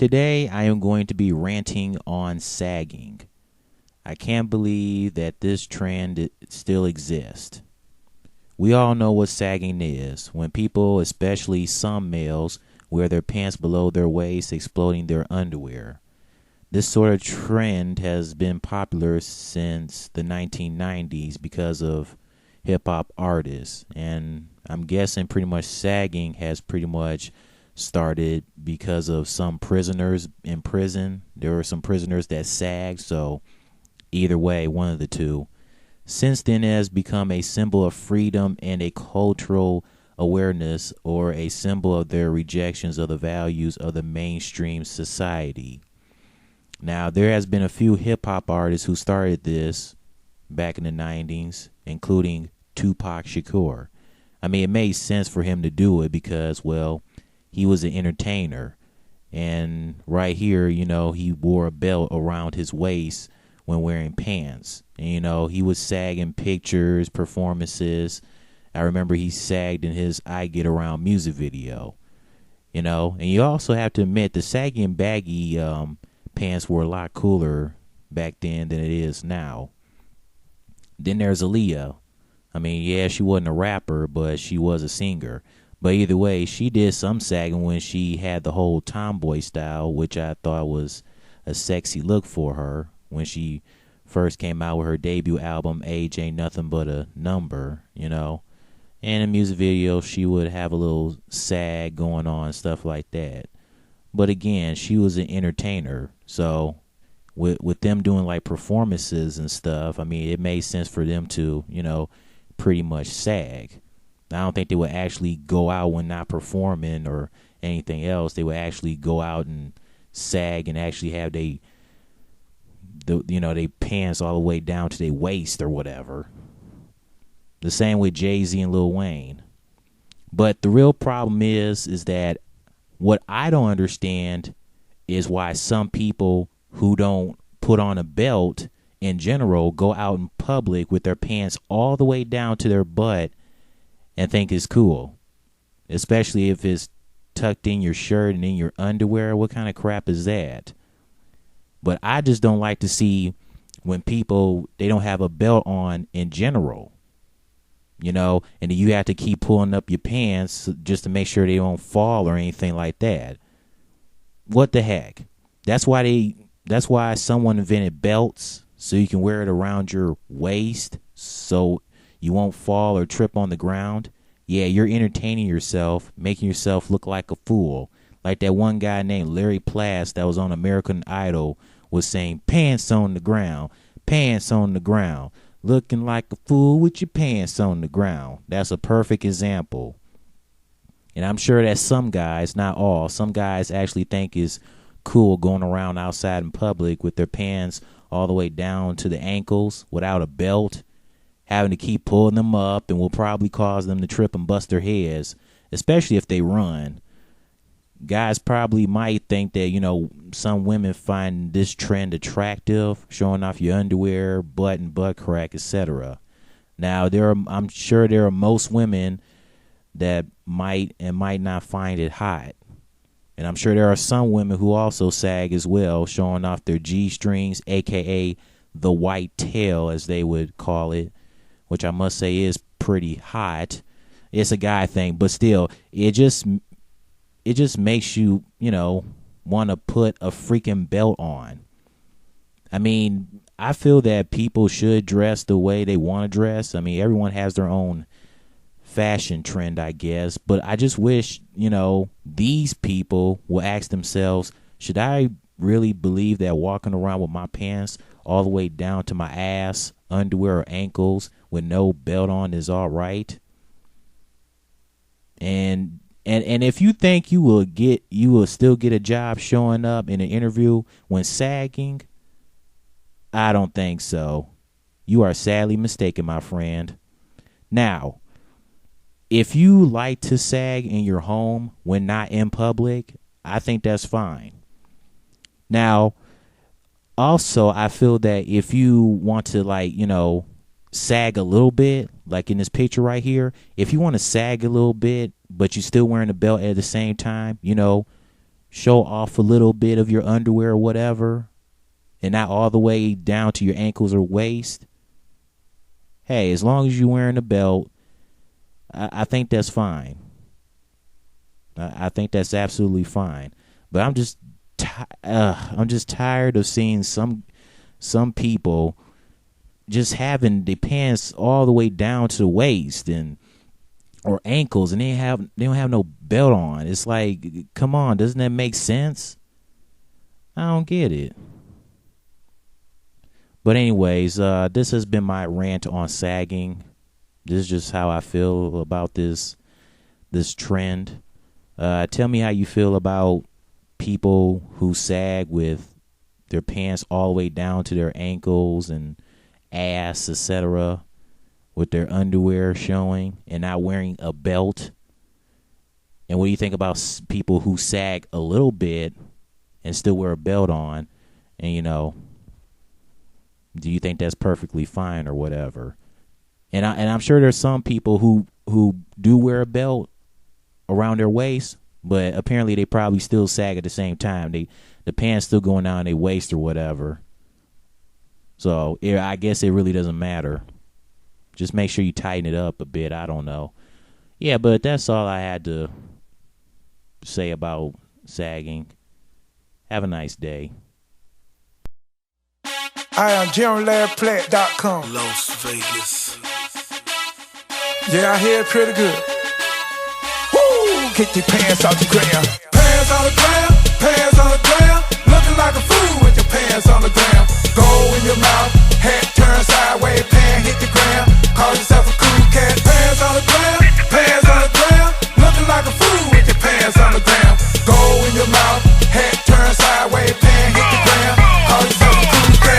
Today, I am going to be ranting on sagging. I can't believe that this trend still exists. We all know what sagging is, when people, especially some males, wear their pants below their waist, exposing their underwear. This sort of trend has been popular since the 1990s because of hip-hop artists, and I'm guessing pretty much sagging has pretty much started because of some prisoners in prison. There were some prisoners that sagged, so either way, one of the two. Since then, it has become a symbol of freedom and a cultural awareness, or a symbol of their rejections of the values of the mainstream society. Now, there has been a few hip-hop artists who started this back in the 90s, including Tupac Shakur. I mean, it made sense for him to do it because, well, he was an entertainer. And right here, he wore a belt around his waist when wearing pants. And, he was sagging pictures, performances. I remember he sagged in his I Get Around music video. And you also have to admit the saggy and baggy pants were a lot cooler back then than it is now. Then there's Aaliyah. I mean, yeah, she wasn't a rapper, but she was a singer. But either way, she did some sagging when she had the whole tomboy style, which I thought was a sexy look for her when she first came out with her debut album, Age Ain't Nothing But a Number, And in music videos, she would have a little sag going on, stuff like that. But again, she was an entertainer, so with them doing like performances and stuff, I mean, it made sense for them to, pretty much sag. I don't think they would actually go out when not performing or anything else. They would actually go out and sag and actually have they pants all the way down to their waist or whatever. The same with Jay-Z and Lil Wayne. But the real problem is that what I don't understand is why some people who don't put on a belt in general go out in public with their pants all the way down to their butt and think it's cool. Especially if it's tucked in your shirt and in your underwear. What kind of crap is that? But I just don't like to see when people, they don't have a belt on in general. And you have to keep pulling up your pants just to make sure they don't fall or anything like that. What the heck? That's why someone invented belts, so you can wear it around your waist so you won't fall or trip on the ground. Yeah, you're entertaining yourself, making yourself look like a fool. Like that one guy named Larry Plass that was on American Idol was saying, pants on the ground, looking like a fool with your pants on the ground. That's a perfect example. And I'm sure that some guys, not all, some guys actually think it's cool going around outside in public with their pants all the way down to the ankles without a belt, having to keep pulling them up, and will probably cause them to trip and bust their heads, especially if they run. Guys probably might think that, some women find this trend attractive, showing off your underwear, butt and butt crack, etc. Now, I'm sure there are most women that might not find it hot. And I'm sure there are some women who also sag as well, showing off their G-strings, a.k.a. the white tail, as they would call it, which I must say is pretty hot. It's a guy thing, but still, it just makes you, want to put a freaking belt on. I mean, I feel that people should dress the way they want to dress. I mean, everyone has their own fashion trend, I guess. But I just wish, these people will ask themselves, should I really believe that walking around with my pants all the way down to my ass, underwear or ankles with no belt on is all right? And if you think you will still get a job showing up in an interview when sagging, I don't think so. You are sadly mistaken, my friend. Now, if you like to sag in your home when not in public, I think that's fine. Now, also, I feel that if you want to, sag a little bit, like in this picture right here, if you want to sag a little bit, but you're still wearing a belt at the same time, show off a little bit of your underwear or whatever, and not all the way down to your ankles or waist, hey, as long as you're wearing a belt, I think that's fine. I think that's absolutely fine. But I'm just tired of seeing some people just having their pants all the way down to the waist and or ankles, and they don't have no belt on. It's like, come on, doesn't that make sense? I don't get it. But anyways, this has been my rant on sagging. This is just how I feel about this trend. Tell me how you feel about people who sag with their pants all the way down to their ankles and ass, etc., with their underwear showing and not wearing a belt. And what do you think about people who sag a little bit and still wear a belt on? And do you think that's perfectly fine or whatever? And I'm sure there's some people who do wear a belt around their waist, but apparently they probably still sag at the same time. The pants still going down their waist or whatever. So I guess it really doesn't matter. Just make sure you tighten it up a bit. I don't know. Yeah, but that's all I had to say about sagging. Have a nice day. I am theyr'e.com. Las Vegas. Yeah, I hear it pretty good. Woo! Get your pants out the ground. Pants out the ground.